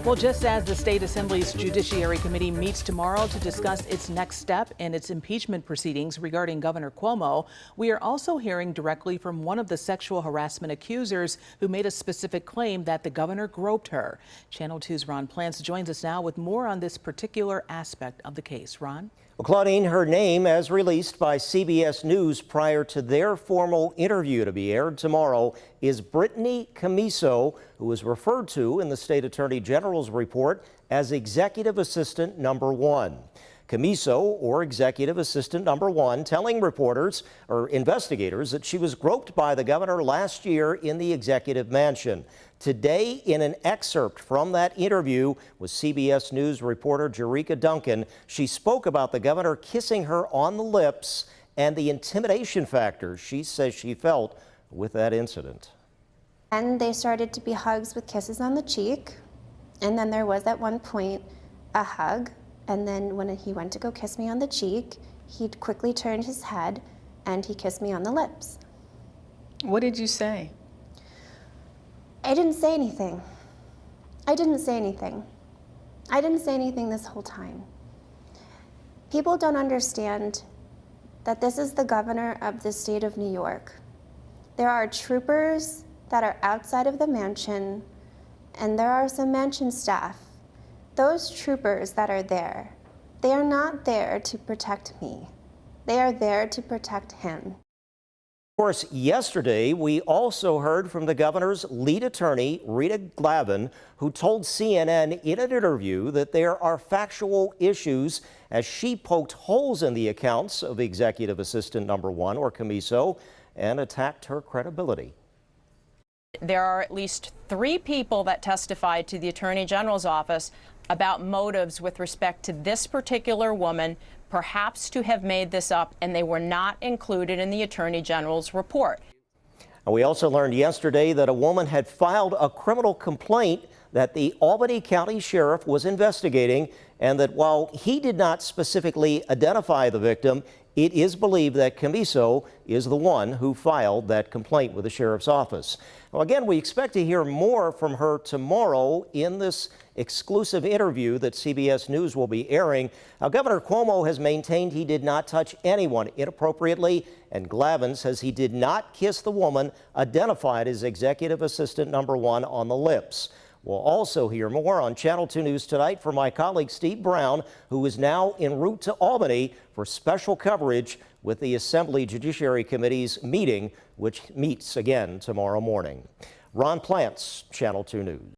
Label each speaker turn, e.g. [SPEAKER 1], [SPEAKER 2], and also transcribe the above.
[SPEAKER 1] Well, just as the State Assembly's Judiciary Committee meets tomorrow to discuss its next step in its impeachment proceedings regarding Governor Cuomo, we are also hearing directly from one of the sexual harassment accusers who made a specific claim that the governor groped her. Channel 2's Ron Plants joins us now with more on this particular aspect of the case. Ron?
[SPEAKER 2] Well, Claudine, her name, as released by CBS News prior to their formal interview to be aired tomorrow, is Brittany Camiso, who was referred to in the state attorney general's report as Executive Assistant Number 1. Camiso, or Executive Assistant Number 1, telling reporters or investigators that she was groped by the governor last year in the executive mansion. Today, in an excerpt from that interview with CBS News reporter Jerricka Duncan, she spoke about the governor kissing her on the lips and the intimidation factor she says she felt with that incident.
[SPEAKER 3] And they started to be hugs with kisses on the cheek. And then there was at one point a hug. And then when he went to go kiss me on the cheek, he quickly turned his head and he kissed me on the lips.
[SPEAKER 4] What did you say?
[SPEAKER 3] I didn't say anything. I didn't say anything. I didn't say anything this whole time. People don't understand that this is the governor of the state of New York. There are troopers that are outside of the mansion, and there are some mansion staff. Those troopers that are there, they are not there to protect me. They are there to protect him.
[SPEAKER 2] Of course, yesterday, we also heard from the governor's lead attorney, Rita Glavin, who told CNN in an interview that there are factual issues as she poked holes in the accounts of Executive Assistant Number 1, or Camiso, and attacked her credibility.
[SPEAKER 5] There are at least 3 people that testified to the Attorney General's office about motives with respect to this particular woman, perhaps to have made this up, and they were not included in the Attorney General's report.
[SPEAKER 2] And we also learned yesterday that a woman had filed a criminal complaint that the Albany County Sheriff was investigating, and that while he did not specifically identify the victim, it is believed that Camiso is the one who filed that complaint with the sheriff's office. Now, again, we expect to hear more from her tomorrow in this exclusive interview that CBS News will be airing. Now, Governor Cuomo has maintained he did not touch anyone inappropriately, and Glavin says he did not kiss the woman identified as Executive Assistant Number 1 on the lips. We'll also hear more on Channel 2 News tonight from my colleague Steve Brown, who is now en route to Albany for special coverage with the Assembly Judiciary Committee's meeting, which meets again tomorrow morning. Ron Plants, Channel 2 News.